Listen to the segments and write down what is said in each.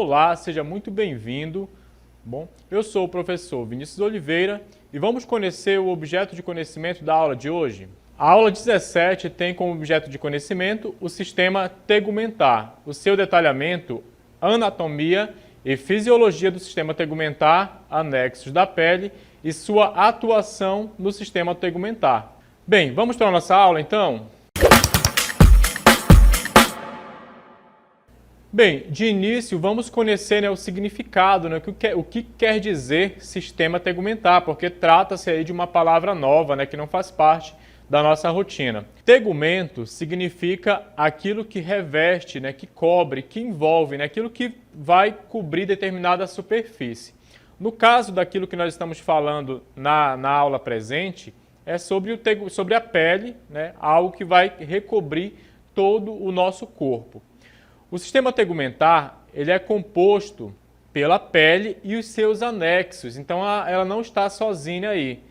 Olá, seja muito bem-vindo. Bom, eu sou o professor Vinícius Oliveira e vamos conhecer o objeto de conhecimento da aula de hoje. A aula 17 tem como objeto de conhecimento o sistema tegumentar, o seu detalhamento, anatomia e fisiologia do sistema tegumentar, anexos da pele e sua atuação no sistema tegumentar. Bem, vamos para a nossa aula então? Bem, de início vamos conhecer o significado, o que quer dizer sistema tegumentar, porque trata-se aí de uma palavra nova, que não faz parte da nossa rotina. Tegumento significa aquilo que reveste, que cobre, que envolve, aquilo que vai cobrir determinada superfície. No caso daquilo que nós estamos falando na aula presente, é sobre a pele, algo que vai recobrir todo o nosso corpo. O sistema tegumentar ele é composto pela pele e os seus anexos, então ela não está sozinha aí.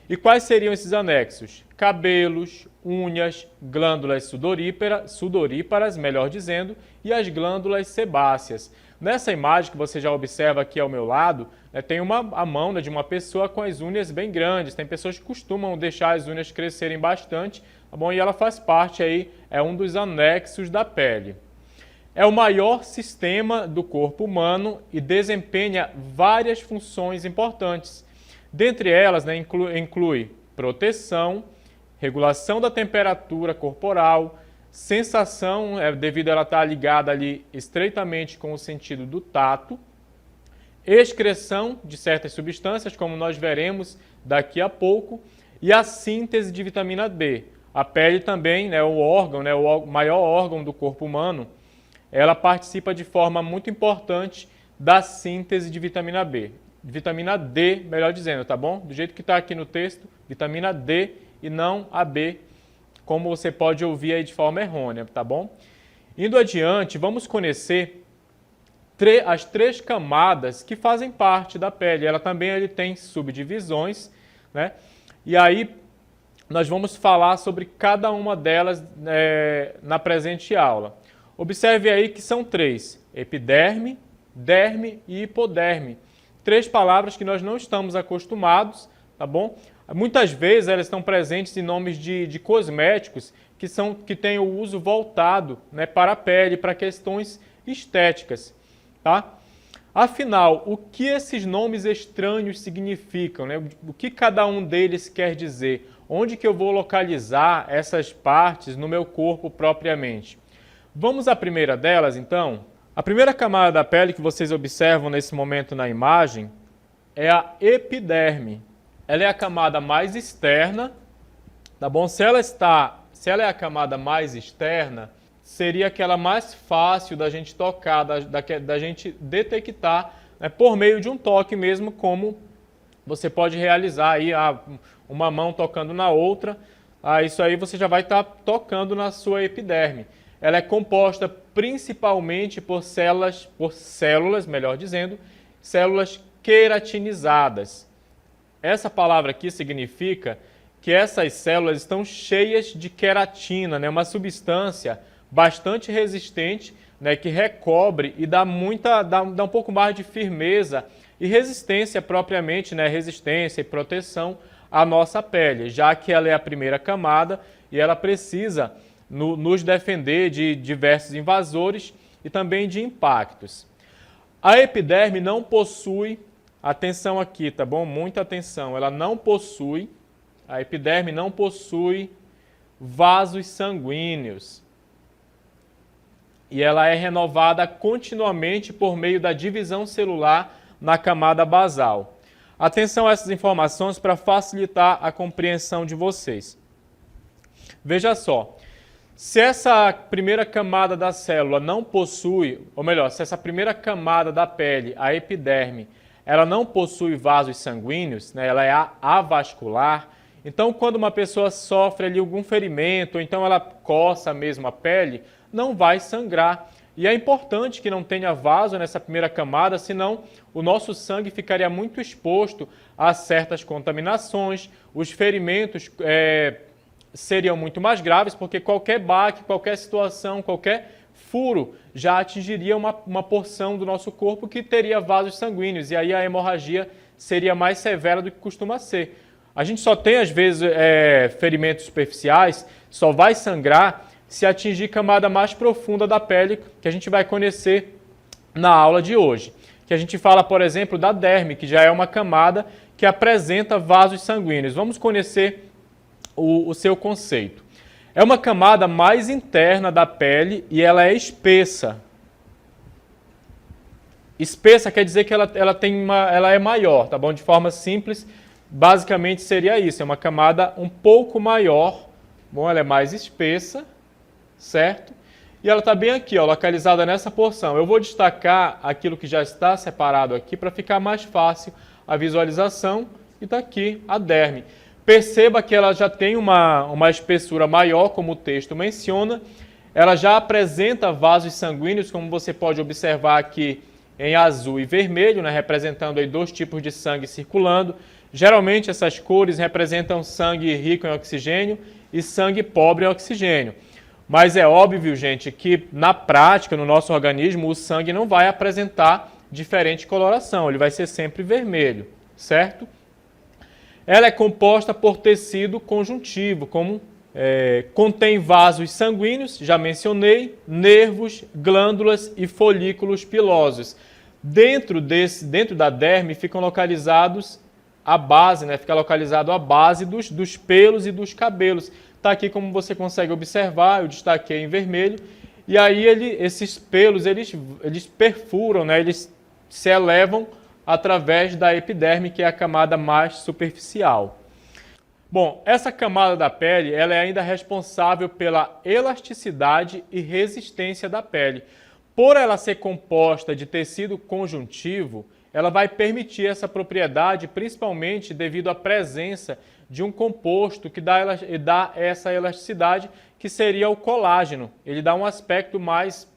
E quais seriam esses anexos? Cabelos, unhas, glândulas sudoríparas, melhor dizendo, e as glândulas sebáceas. Nessa imagem que você já observa aqui ao meu lado, tem a mão de uma pessoa com as unhas bem grandes. Tem pessoas que costumam deixar as unhas crescerem bastante, tá bom? E ela faz parte aí, é um dos anexos da pele. É o maior sistema do corpo humano e desempenha várias funções importantes. Dentre elas, inclui proteção, regulação da temperatura corporal, sensação, devido a ela estar ligada ali estreitamente com o sentido do tato, excreção de certas substâncias, como nós veremos daqui a pouco, e a síntese de vitamina D. A pele também, o órgão, o maior órgão do corpo humano, ela participa de forma muito importante da síntese de vitamina B. Vitamina D, melhor dizendo, tá bom? Do jeito que está aqui no texto, vitamina D e não a B, como você pode ouvir aí de forma errônea, tá bom? Indo adiante, vamos conhecer as 3 camadas que fazem parte da pele. Ela também tem subdivisões, E aí nós vamos falar sobre cada uma delas na presente aula. Observe aí que são 3, epiderme, derme e hipoderme. 3 palavras que nós não estamos acostumados, tá bom? Muitas vezes elas estão presentes em nomes de cosméticos que têm o uso voltado para a pele, para questões estéticas, tá? Afinal, o que esses nomes estranhos significam? O que cada um deles quer dizer? Onde que eu vou localizar essas partes no meu corpo propriamente? Vamos à primeira delas, então? A primeira camada da pele que vocês observam nesse momento na imagem é a epiderme. Ela é a camada mais externa, tá bom? Se ela é a camada mais externa, seria aquela mais fácil da gente tocar, da gente detectar, por meio de um toque mesmo, como você pode realizar aí uma mão tocando na outra. Isso aí você já vai estar tocando na sua epiderme. Ela é composta principalmente por células, melhor dizendo, células queratinizadas. Essa palavra aqui significa que essas células estão cheias de queratina, uma substância bastante resistente, que recobre e dá um pouco mais de firmeza e resistência propriamente, resistência e proteção à nossa pele, já que ela é a primeira camada e ela precisa nos defender de diversos invasores e também de impactos. A epiderme não possui, atenção aqui, tá bom? Muita atenção, a epiderme não possui vasos sanguíneos. E ela é renovada continuamente por meio da divisão celular na camada basal. Atenção a essas informações para facilitar a compreensão de vocês. Veja só. Se essa primeira camada da célula não possui, ou melhor, se essa primeira camada da pele, a epiderme, ela não possui vasos sanguíneos, ela é avascular, então quando uma pessoa sofre ali algum ferimento, ou então ela coça mesmo a pele, não vai sangrar. E é importante que não tenha vaso nessa primeira camada, senão o nosso sangue ficaria muito exposto a certas contaminações, os ferimentos seriam muito mais graves, porque qualquer baque, qualquer situação, qualquer furo já atingiria uma porção do nosso corpo que teria vasos sanguíneos, e aí a hemorragia seria mais severa do que costuma ser. A gente só tem, às vezes, ferimentos superficiais, só vai sangrar se atingir camada mais profunda da pele, que a gente vai conhecer na aula de hoje. Que a gente fala, por exemplo, da derme, que já é uma camada que apresenta vasos sanguíneos. Vamos conhecer o seu conceito. É uma camada mais interna da pele e ela é espessa. Espessa quer dizer que ela é maior, tá bom? De forma simples, basicamente seria isso, é uma camada um pouco maior, bom, ela é mais espessa, certo? E ela está bem aqui, ó, localizada nessa porção. Eu vou destacar aquilo que já está separado aqui para ficar mais fácil a visualização, e está aqui a derme. Perceba que ela já tem uma espessura maior, como o texto menciona, ela já apresenta vasos sanguíneos, como você pode observar aqui em azul e vermelho, né, representando aí 2 tipos de sangue circulando. Geralmente essas cores representam sangue rico em oxigênio e sangue pobre em oxigênio. Mas é óbvio, gente, que na prática, no nosso organismo, o sangue não vai apresentar diferente coloração, ele vai ser sempre vermelho, certo? Ela é composta por tecido conjuntivo, contém vasos sanguíneos, já mencionei, nervos, glândulas e folículos pilosos. Dentro da derme ficam localizados a base, né? Fica localizado a base dos pelos e dos cabelos. Está aqui como você consegue observar, eu destaquei em vermelho. E aí esses pelos eles perfuram, né? Eles se elevam através da epiderme, que é a camada mais superficial. Bom, essa camada da pele ela é ainda responsável pela elasticidade e resistência da pele. Por ela ser composta de tecido conjuntivo, ela vai permitir essa propriedade, principalmente devido à presença de um composto que dá essa elasticidade, que seria o colágeno. Ele dá um aspecto mais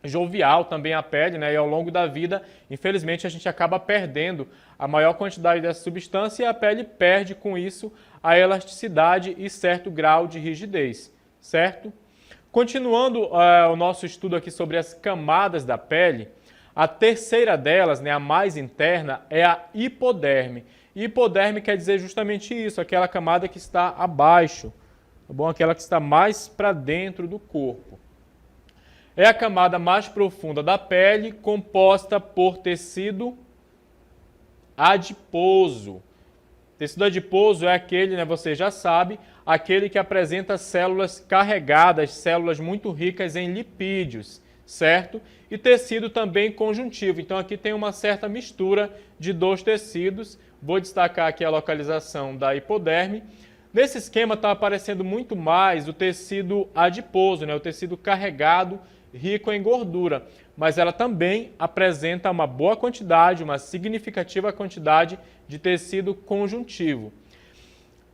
jovial também à pele, né? E ao longo da vida, infelizmente, a gente acaba perdendo a maior quantidade dessa substância e a pele perde com isso a elasticidade e certo grau de rigidez, certo? Continuando o nosso estudo aqui sobre as camadas da pele, a terceira delas, né, a mais interna, é a hipoderme. Hipoderme quer dizer justamente isso, aquela camada que está abaixo, tá bom? Aquela que está mais para dentro do corpo. É a camada mais profunda da pele, composta por tecido adiposo. Tecido adiposo é aquele, né, você já sabe, aquele que apresenta células carregadas, células muito ricas em lipídios, certo? E tecido também conjuntivo. Então aqui tem uma certa mistura de 2 tecidos. Vou destacar aqui a localização da hipoderme. Nesse esquema está aparecendo muito mais o tecido adiposo, né? O tecido carregado, rico em gordura. Mas ela também apresenta uma boa quantidade, uma significativa quantidade de tecido conjuntivo.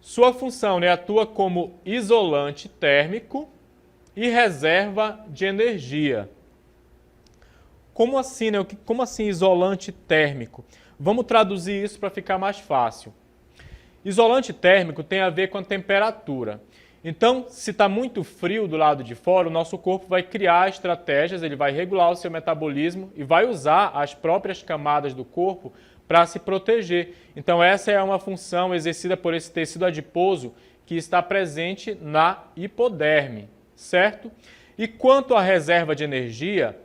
Sua função, né, atua como isolante térmico e reserva de energia. Como assim, né? Como assim isolante térmico? Vamos traduzir isso para ficar mais fácil. Isolante térmico tem a ver com a temperatura. Então, se está muito frio do lado de fora, o nosso corpo vai criar estratégias, ele vai regular o seu metabolismo e vai usar as próprias camadas do corpo para se proteger. Então, essa é uma função exercida por esse tecido adiposo que está presente na hipoderme, certo? E quanto à reserva de energia,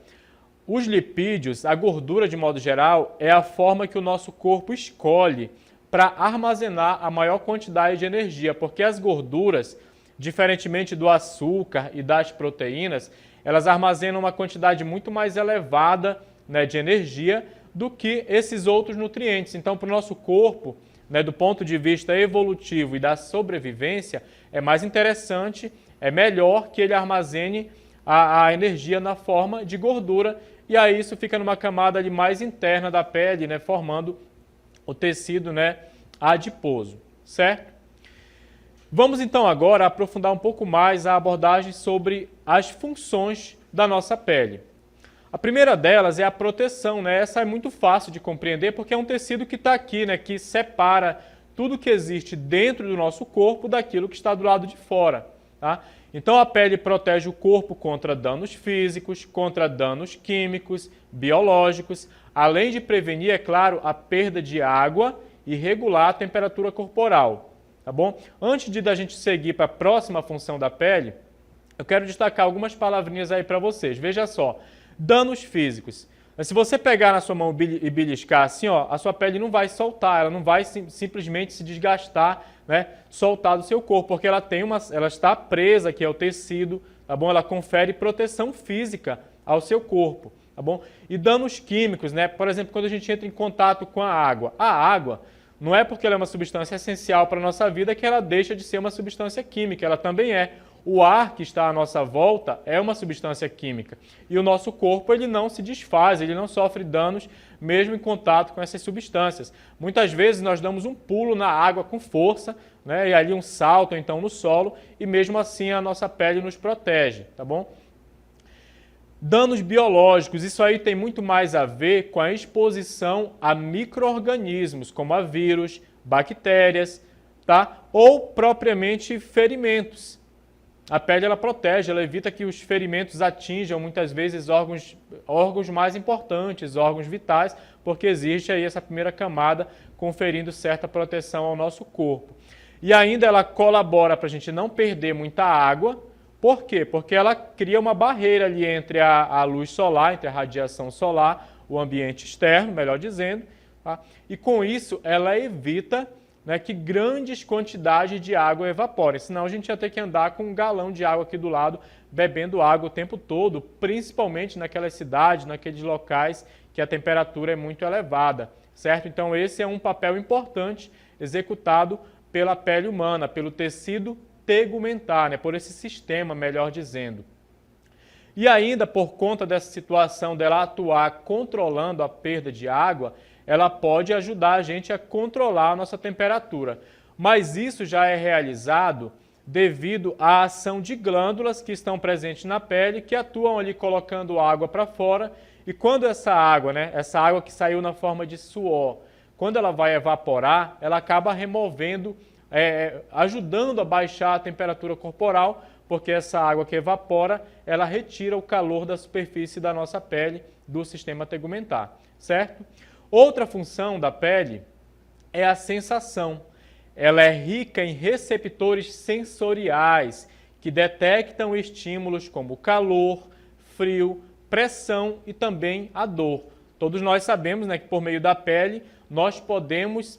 os lipídios, a gordura de modo geral, é a forma que o nosso corpo escolhe para armazenar a maior quantidade de energia, porque as gorduras, diferentemente do açúcar e das proteínas, elas armazenam uma quantidade muito mais elevada, né, de energia do que esses outros nutrientes. Então, para o nosso corpo, né, do ponto de vista evolutivo e da sobrevivência, é mais interessante, é melhor que ele armazene a energia na forma de gordura, e aí isso fica numa camada ali mais interna da pele, né, formando o tecido, né, adiposo, certo? Vamos então agora aprofundar um pouco mais a abordagem sobre as funções da nossa pele. A primeira delas é a proteção, né? Essa é muito fácil de compreender porque é um tecido que está aqui, né, que separa tudo que existe dentro do nosso corpo daquilo que está do lado de fora, tá? Então a pele protege o corpo contra danos físicos, contra danos químicos, biológicos, além de prevenir, é claro, a perda de água e regular a temperatura corporal, tá bom? Antes de da gente seguir para a próxima função da pele, eu quero destacar algumas palavrinhas aí para vocês. Veja só, danos físicos. Se você pegar na sua mão e beliscar assim, ó, a sua pele não vai soltar, ela não vai simplesmente se desgastar, né, soltar do seu corpo, porque ela está presa aqui ao tecido, tá bom? Ela confere proteção física ao seu corpo, tá bom? E danos químicos, né? Por exemplo, quando a gente entra em contato com a água não é porque ela é uma substância essencial para a nossa vida que ela deixa de ser uma substância química, ela também é. O ar que está à nossa volta é uma substância química e o nosso corpo ele não se desfaz, ele não sofre danos mesmo em contato com essas substâncias. Muitas vezes nós damos um pulo na água com força, né, e ali um salto então no solo e mesmo assim a nossa pele nos protege, tá bom? Danos biológicos, isso aí tem muito mais a ver com a exposição a micro-organismos, como a vírus, bactérias, tá? Ou propriamente ferimentos. A pele ela protege, ela evita que os ferimentos atinjam muitas vezes órgãos mais importantes, órgãos vitais, porque existe aí essa primeira camada conferindo certa proteção ao nosso corpo. E ainda ela colabora para a gente não perder muita água. Por quê? Porque ela cria uma barreira ali entre a luz solar, entre a radiação solar, o ambiente externo, melhor dizendo, tá? E com isso ela evita, né, que grandes quantidades de água evaporem, senão a gente ia ter que andar com um galão de água aqui do lado, bebendo água o tempo todo, principalmente naquelas cidades, naqueles locais que a temperatura é muito elevada, certo? Então esse é um papel importante executado pela pele humana, pelo tecido tegumentar, né, por esse sistema, melhor dizendo. E ainda, por conta dessa situação dela atuar controlando a perda de água, ela pode ajudar a gente a controlar a nossa temperatura. Mas isso já é realizado devido à ação de glândulas que estão presentes na pele, que atuam ali colocando água para fora. E quando essa água, né, essa água que saiu na forma de suor, quando ela vai evaporar, ela acaba removendo, ajudando a baixar a temperatura corporal, porque essa água que evapora, ela retira o calor da superfície da nossa pele, do sistema tegumentar, certo? Outra função da pele é a sensação. Ela é rica em receptores sensoriais que detectam estímulos como calor, frio, pressão e também a dor. Todos nós sabemos, né, que por meio da pele nós podemos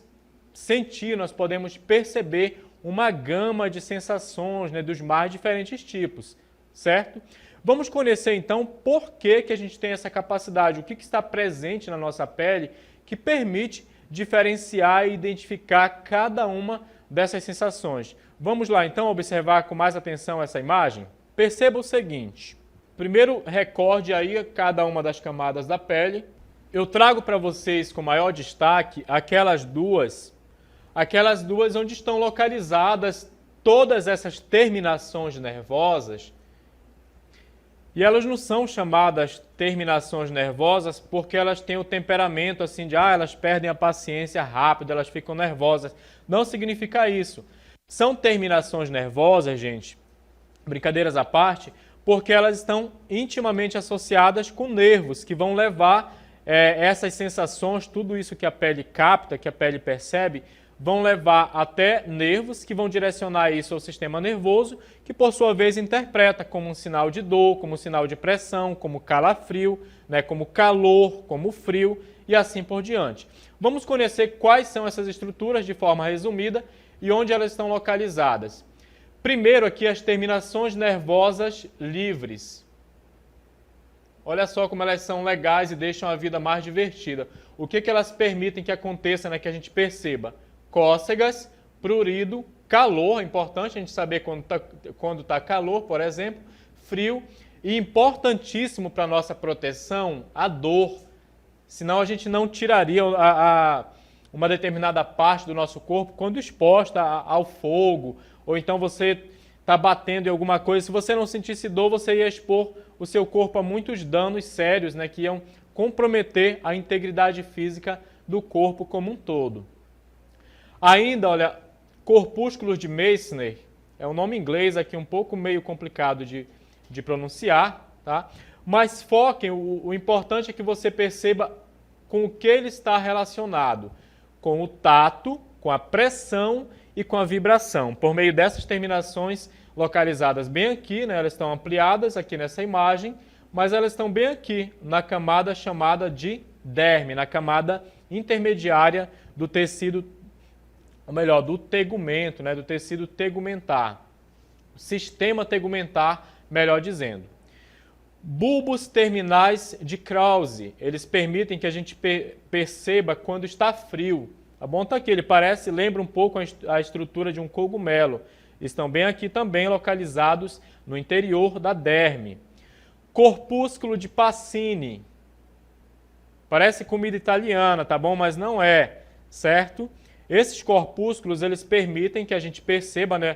sentir, nós podemos perceber uma gama de sensações, né, dos mais diferentes tipos, certo? Vamos conhecer então por que a gente tem essa capacidade, o que está presente na nossa pele que permite diferenciar e identificar cada uma dessas sensações. Vamos lá então observar com mais atenção essa imagem? Perceba o seguinte, primeiro recorde aí cada uma das camadas da pele. Eu trago para vocês com maior destaque aquelas duas onde estão localizadas todas essas terminações nervosas. E elas não são chamadas terminações nervosas porque elas têm o temperamento assim de, elas perdem a paciência rápido, elas ficam nervosas. Não significa isso. São terminações nervosas, gente, brincadeiras à parte, porque elas estão intimamente associadas com nervos que vão levar essas sensações, tudo isso que a pele capta, que a pele percebe, vão levar até nervos que vão direcionar isso ao sistema nervoso, que por sua vez interpreta como um sinal de dor, como um sinal de pressão, como calafrio, né, como calor, como frio e assim por diante. Vamos conhecer quais são essas estruturas de forma resumida e onde elas estão localizadas. Primeiro aqui as terminações nervosas livres. Olha só como elas são legais e deixam a vida mais divertida. O que elas permitem que aconteça, né, que a gente perceba? Cócegas, prurido, calor, é importante a gente saber quando está calor, por exemplo, frio, e importantíssimo para a nossa proteção, a dor. Senão a gente não tiraria uma determinada parte do nosso corpo quando exposta ao fogo, ou então você está batendo em alguma coisa. Se você não sentisse dor, você ia expor o seu corpo a muitos danos sérios, né, que iam comprometer a integridade física do corpo como um todo. Ainda, olha, corpúsculos de Meissner, é um nome inglês aqui um pouco meio complicado de pronunciar, tá? Mas foquem, o importante é que você perceba com o que ele está relacionado, com o tato, com a pressão e com a vibração. Por meio dessas terminações localizadas bem aqui, né, elas estão ampliadas aqui nessa imagem, mas elas estão bem aqui, na camada chamada de derme, na camada intermediária do tecido, ou melhor, do tegumento, né, do tecido tegumentar. Sistema tegumentar, melhor dizendo. Bulbos terminais de Krause, eles permitem que a gente perceba quando está frio. Tá bom? Tá aqui, ele lembra um pouco a estrutura de um cogumelo. Estão bem aqui também localizados no interior da derme. Corpúsculo de Pacini. Parece comida italiana, tá bom? Mas não é, certo? Esses corpúsculos, eles permitem que a gente perceba, né,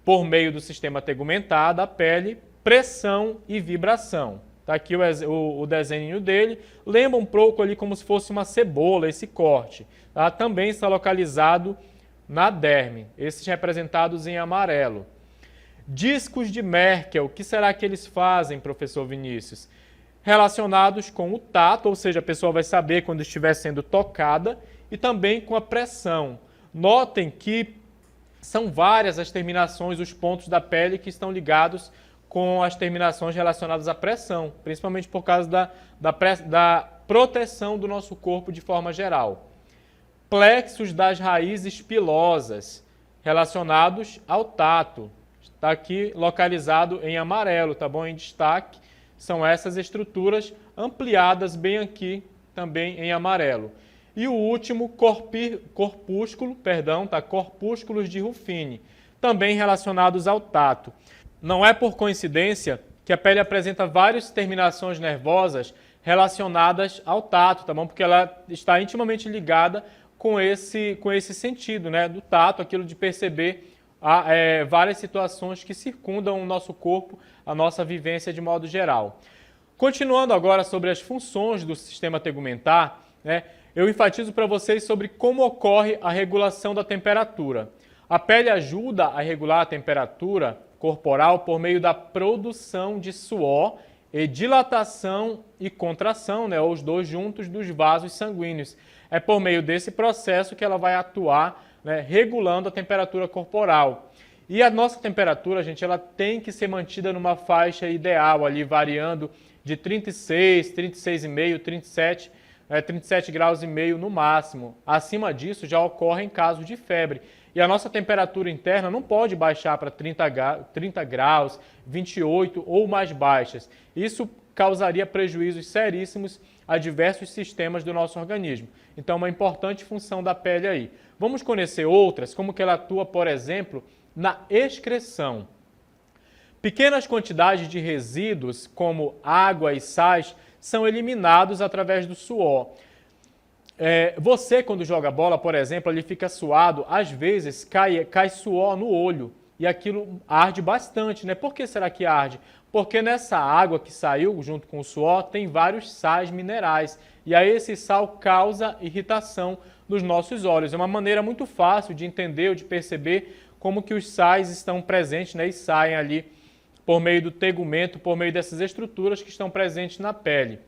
por meio do sistema tegumentar da pele, pressão e vibração. Tá aqui o desenho dele. Lembra um pouco ali como se fosse uma cebola, esse corte. Tá? Também está localizado na derme, esses representados em amarelo. Discos de Merkel, o que será que eles fazem, professor Vinícius? Relacionados com o tato, ou seja, a pessoa vai saber quando estiver sendo tocada, e também com a pressão. Notem que são várias as terminações, os pontos da pele que estão ligados com as terminações relacionadas à pressão, principalmente por causa da proteção do nosso corpo de forma geral. Plexos das raízes pilosas, relacionados ao tato. Está aqui localizado em amarelo, tá bom? Em destaque, são essas estruturas ampliadas bem aqui, também em amarelo. E o último, corpúsculos de Ruffini, também relacionados ao tato. Não é por coincidência que a pele apresenta várias terminações nervosas relacionadas ao tato, tá bom? Porque ela está intimamente ligada com esse sentido, né, do tato, aquilo de perceber várias situações que circundam o nosso corpo, a nossa vivência de modo geral. Continuando agora sobre as funções do sistema tegumentar, né, eu enfatizo para vocês sobre como ocorre a regulação da temperatura. A pele ajuda a regular a temperatura corporal por meio da produção de suor e dilatação e contração, né, os dois juntos, dos vasos sanguíneos. É por meio desse processo que ela vai atuar, né, regulando a temperatura corporal. E a nossa temperatura, gente, ela tem que ser mantida numa faixa ideal, ali variando de 36, 36,5, 37 graus e meio no máximo. Acima disso já ocorre em casos de febre. E a nossa temperatura interna não pode baixar para 30 graus, 28 ou mais baixas. Isso causaria prejuízos seríssimos a diversos sistemas do nosso organismo. Então, uma importante função da pele aí. Vamos conhecer outras, como que ela atua, por exemplo, na excreção. Pequenas quantidades de resíduos, como água e sais, são eliminados através do suor. Você, quando joga bola, por exemplo, ele fica suado, às vezes cai suor no olho e aquilo arde bastante, né? Por que será que arde? Porque nessa água que saiu junto com o suor tem vários sais minerais e aí esse sal causa irritação nos nossos olhos. É uma maneira muito fácil de entender ou de perceber como que os sais estão presentes, né? E saem ali por meio do tegumento, por meio dessas estruturas que estão presentes na pele.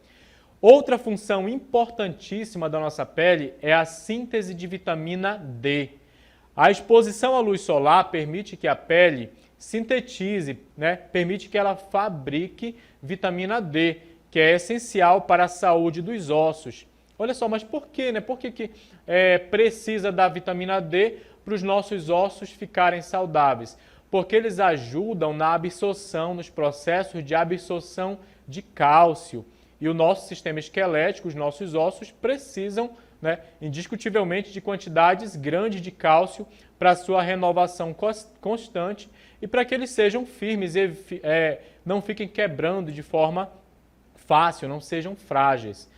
Outra função importantíssima da nossa pele é a síntese de vitamina D. A exposição à luz solar permite que a pele sintetize, né? Permite que ela fabrique vitamina D, que é essencial para a saúde dos ossos. Olha só, mas por quê, né? Por que precisa da vitamina D para os nossos ossos ficarem saudáveis? Porque eles ajudam na absorção, nos processos de absorção de cálcio. E o nosso sistema esquelético, os nossos ossos, precisam, né, indiscutivelmente de quantidades grandes de cálcio para sua renovação constante e para que eles sejam firmes e não fiquem quebrando de forma fácil, não sejam frágeis.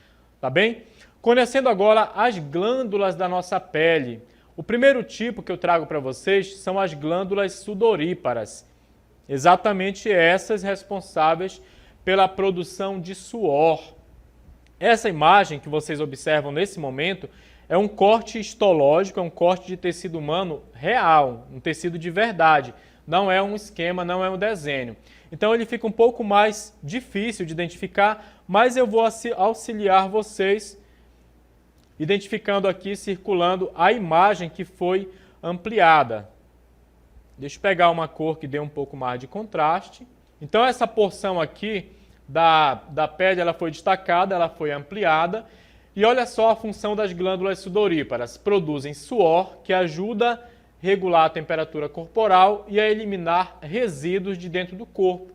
Tá bem? Conhecendo agora as glândulas da nossa pele. O primeiro tipo que eu trago para vocês são as glândulas sudoríparas. Exatamente essas responsáveis pela produção de suor. Essa imagem que vocês observam nesse momento é um corte histológico, é um corte de tecido humano real, um tecido de verdade. não é um esquema, não é um desenho. Então ele fica um pouco mais difícil de identificar, mas eu vou auxiliar vocês identificando aqui, circulando a imagem que foi ampliada. Deixa eu pegar uma cor que dê um pouco mais de contraste. Então essa porção aqui da pele ela foi destacada, ela foi ampliada. E olha só a função das glândulas sudoríparas. Produzem suor que ajuda a regular a temperatura corporal e a eliminar resíduos de dentro do corpo.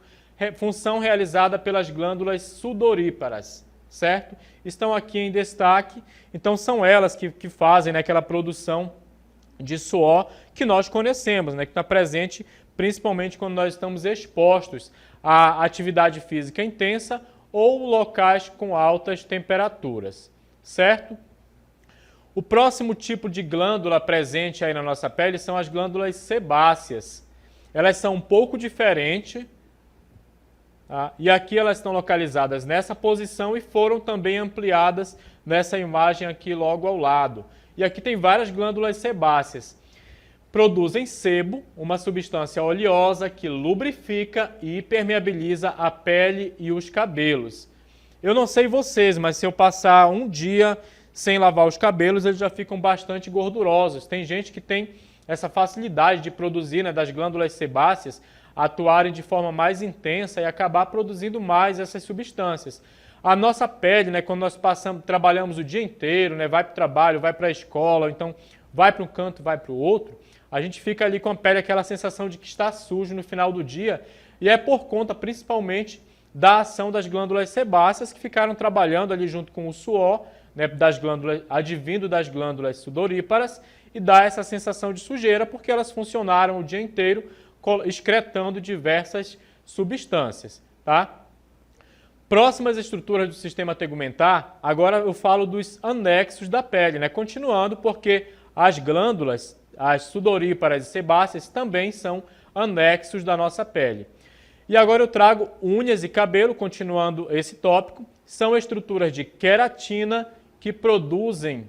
Função realizada pelas glândulas sudoríparas, certo? Estão aqui em destaque. Então são elas que fazem, né, aquela produção de suor que nós conhecemos, né, que está presente principalmente quando nós estamos expostos à atividade física intensa ou locais com altas temperaturas, certo? O próximo tipo de glândula presente aí na nossa pele são as glândulas sebáceas. Elas são um pouco diferentes, tá? E aqui elas estão localizadas nessa posição e foram também ampliadas nessa imagem aqui logo ao lado. E aqui tem várias glândulas sebáceas. Produzem sebo, uma substância oleosa que lubrifica e permeabiliza a pele e os cabelos. Eu não sei vocês, mas se eu passar um dia sem lavar os cabelos, eles já ficam bastante gordurosos. Tem gente que tem essa facilidade de produzir, né, das glândulas sebáceas atuarem de forma mais intensa e acabar produzindo mais essas substâncias. A nossa pele, né, quando nós trabalhamos o dia inteiro, né, vai para o trabalho, vai para a escola, ou então vai para um canto, vai para o outro, a gente fica ali com a pele aquela sensação de que está sujo no final do dia, e é por conta principalmente da ação das glândulas sebáceas que ficaram trabalhando ali junto com o suor, né, das glândulas, advindo das glândulas sudoríparas, e dá essa sensação de sujeira porque elas funcionaram o dia inteiro excretando diversas substâncias, tá? Próximas estruturas do sistema tegumentar, agora eu falo dos anexos da pele, né? Continuando, porque as glândulas, as sudoríparas e sebáceas também são anexos da nossa pele. E agora eu trago unhas e cabelo, continuando esse tópico, são estruturas de queratina que produzem,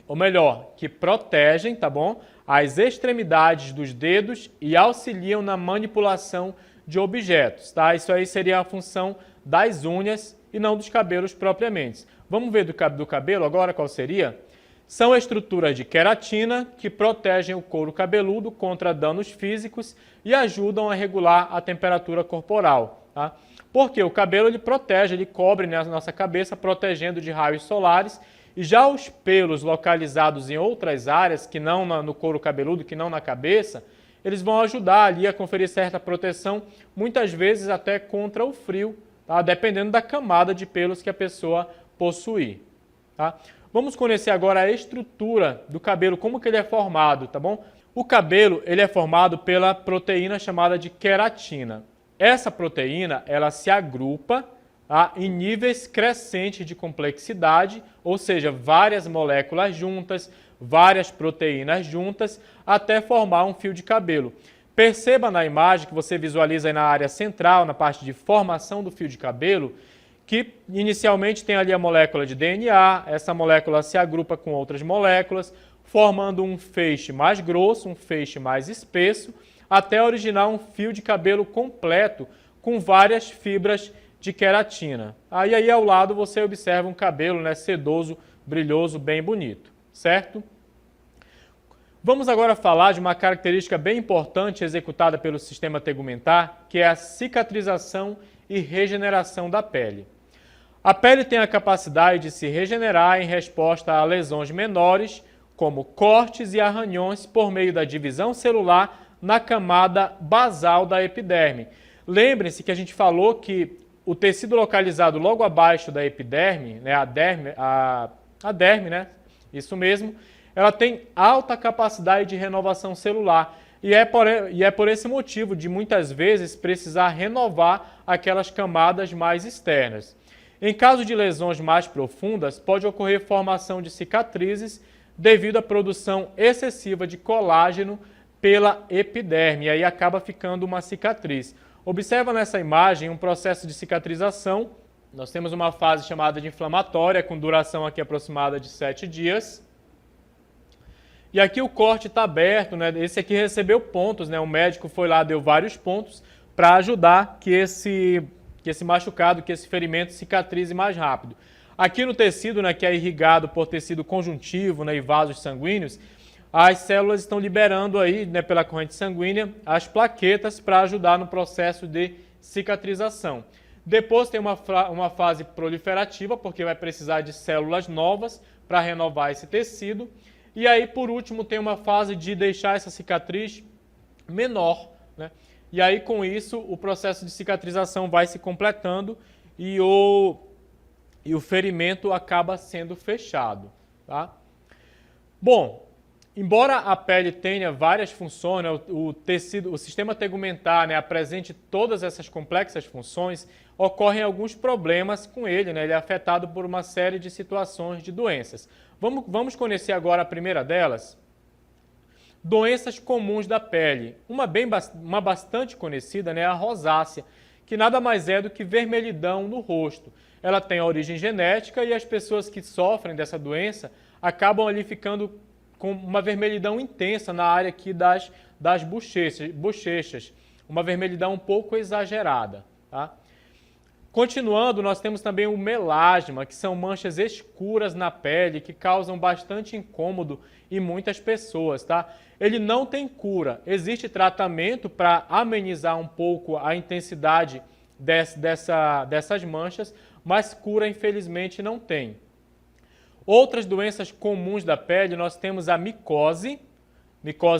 ou melhor, que protegem, tá bom? As extremidades dos dedos e auxiliam na manipulação de objetos, tá? Isso aí seria a função das unhas e não dos cabelos propriamente. Vamos ver do cabelo agora qual seria? São estruturas de queratina que protegem o couro cabeludo contra danos físicos e ajudam a regular a temperatura corporal, tá? Porque o cabelo ele protege, ele cobre, né, a nossa cabeça, protegendo de raios solares. E já os pelos localizados em outras áreas, que não no couro cabeludo, que não na cabeça, eles vão ajudar ali a conferir certa proteção, muitas vezes até contra o frio, tá? Dependendo da camada de pelos que a pessoa possuir, tá? Vamos conhecer agora a estrutura do cabelo, como que ele é formado, tá bom? O cabelo ele é formado pela proteína chamada de queratina. Essa proteína ela se agrupa em níveis crescentes de complexidade, ou seja, várias moléculas juntas, várias proteínas juntas, até formar um fio de cabelo. Perceba na imagem que você visualiza aí na área central, na parte de formação do fio de cabelo, que inicialmente tem ali a molécula de DNA, essa molécula se agrupa com outras moléculas, formando um feixe mais grosso, um feixe mais espesso, até originar um fio de cabelo completo com várias fibras de queratina. Aí ao lado você observa um cabelo, né, sedoso, brilhoso, bem bonito, certo? Vamos agora falar de uma característica bem importante executada pelo sistema tegumentar, que é a cicatrização e regeneração da pele. A pele tem a capacidade de se regenerar em resposta a lesões menores, como cortes e arranhões por meio da divisão celular na camada basal da epiderme. Lembrem-se que a gente falou que o tecido localizado logo abaixo da epiderme, né, a derme, né, isso mesmo, ela tem alta capacidade de renovação celular e é por esse motivo de muitas vezes precisar renovar aquelas camadas mais externas. Em caso de lesões mais profundas, pode ocorrer formação de cicatrizes devido à produção excessiva de colágeno pela epiderme, e aí acaba ficando uma cicatriz. Observa nessa imagem um processo de cicatrização. Nós temos uma fase chamada de inflamatória, com duração aqui aproximada de 7 dias. E aqui o corte está aberto, né? Esse aqui recebeu pontos, né? O médico foi lá, deu vários pontos para ajudar que esse machucado, que esse ferimento cicatrize mais rápido. Aqui no tecido, né, que é irrigado por tecido conjuntivo, né, e vasos sanguíneos, as células estão liberando aí, né, pela corrente sanguínea, as plaquetas para ajudar no processo de cicatrização. Depois tem uma fase proliferativa, porque vai precisar de células novas para renovar esse tecido. E aí, por último, tem uma fase de deixar essa cicatriz menor, né? E aí, com isso, o processo de cicatrização vai se completando e o ferimento acaba sendo fechado, tá? Bom, embora a pele tenha várias funções, né, o sistema tegumentar, né, apresente todas essas complexas funções, ocorrem alguns problemas com ele, né? Ele é afetado por uma série de situações de doenças. Vamos conhecer agora a primeira delas. Doenças comuns da pele. Uma bastante conhecida, né, é a rosácea, que nada mais é do que vermelhidão no rosto. Ela tem origem genética e as pessoas que sofrem dessa doença acabam ali ficando com uma vermelhidão intensa na área aqui das bochechas, uma vermelhidão um pouco exagerada, tá? Continuando, nós temos também o melasma, que são manchas escuras na pele que causam bastante incômodo em muitas pessoas, tá? Ele não tem cura. Existe tratamento para amenizar um pouco a intensidade dessas manchas, mas cura, infelizmente, não tem. Outras doenças comuns da pele, nós temos a micose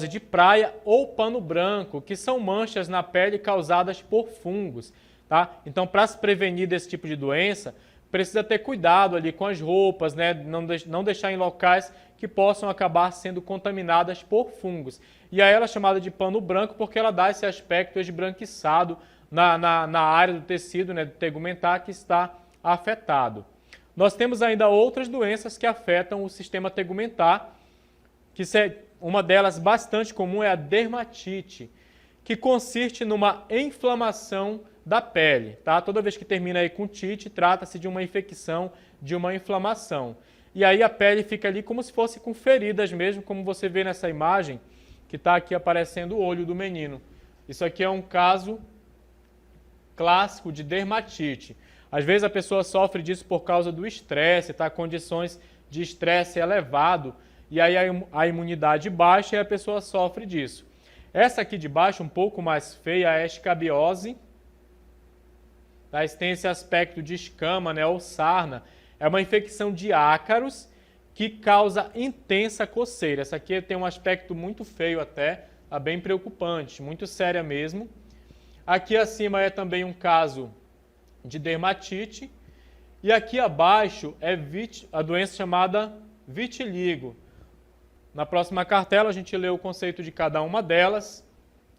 de praia ou pano branco, que são manchas na pele causadas por fungos. Tá? Então, para se prevenir desse tipo de doença, precisa ter cuidado ali com as roupas, né? Não deixar em locais que possam acabar sendo contaminadas por fungos. E aí ela é chamada de pano branco porque ela dá esse aspecto esbranquiçado na área do tecido, né, do tegumentar, que está afetado. Nós temos ainda outras doenças que afetam o sistema tegumentar, que uma delas bastante comum é a dermatite, que consiste numa inflamação da pele, tá? Toda vez que termina aí com tite, trata-se de uma infecção, de uma inflamação. E aí a pele fica ali como se fosse com feridas mesmo, como você vê nessa imagem, que está aqui aparecendo o olho do menino. Isso aqui é um caso clássico de dermatite. Às vezes a pessoa sofre disso por causa do estresse, tá? Condições de estresse elevado, e aí a imunidade baixa e a pessoa sofre disso. Essa aqui de baixo, um pouco mais feia, é a escabiose. Tá? Tem esse aspecto de escama, né, ou sarna. É uma infecção de ácaros que causa intensa coceira. Essa aqui tem um aspecto muito feio até, tá bem preocupante, muito séria mesmo. Aqui acima é também um caso de dermatite. E aqui abaixo é a doença chamada vitiligo. Na próxima cartela a gente lê o conceito de cada uma delas,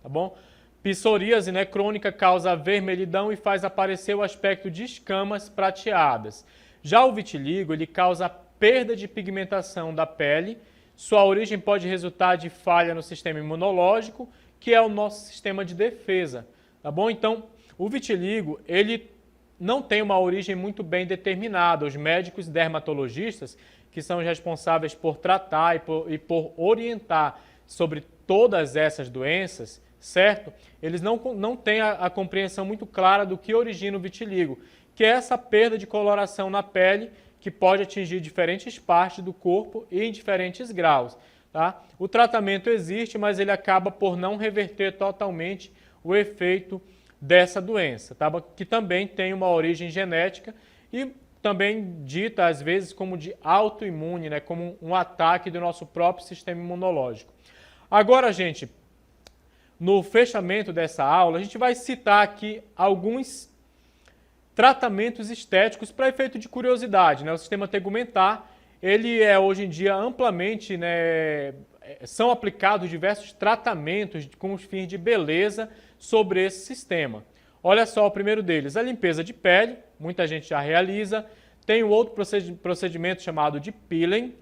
tá bom? Psoríase, né, crônica, causa vermelhidão e faz aparecer o aspecto de escamas prateadas. Já o vitiligo, ele causa perda de pigmentação da pele. Sua origem pode resultar de falha no sistema imunológico, que é o nosso sistema de defesa, tá bom? Então, o vitiligo, ele não tem uma origem muito bem determinada. Os médicos dermatologistas, que são responsáveis por tratar e por orientar sobre todas essas doenças, certo? Eles não têm a compreensão muito clara do que origina o vitiligo, que é essa perda de coloração na pele que pode atingir diferentes partes do corpo e em diferentes graus. Tá? O tratamento existe, mas ele acaba por não reverter totalmente o efeito dessa doença, tá? Que também tem uma origem genética e também dita às vezes como de autoimune, né? Como um ataque do nosso próprio sistema imunológico. Agora, gente, no fechamento dessa aula, a gente vai citar aqui alguns tratamentos estéticos para efeito de curiosidade, né? O sistema tegumentar, ele é hoje em dia amplamente, né, são aplicados diversos tratamentos com os fins de beleza sobre esse sistema. Olha só o primeiro deles, a limpeza de pele, muita gente já realiza. Tem um outro procedimento chamado de peeling,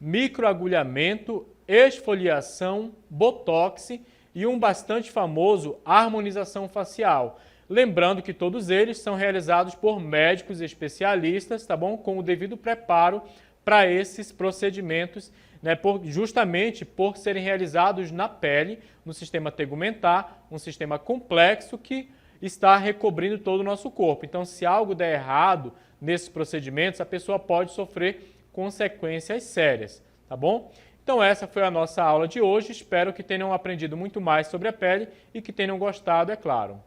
microagulhamento, esfoliação, botox e um bastante famoso, harmonização facial. Lembrando que todos eles são realizados por médicos especialistas, tá bom? Com o devido preparo para esses procedimentos né, justamente por serem realizados na pele, no sistema tegumentar, um sistema complexo que está recobrindo todo o nosso corpo. Então, se algo der errado nesses procedimentos, a pessoa pode sofrer consequências sérias, tá bom? Então essa foi a nossa aula de hoje, espero que tenham aprendido muito mais sobre a pele e que tenham gostado, é claro.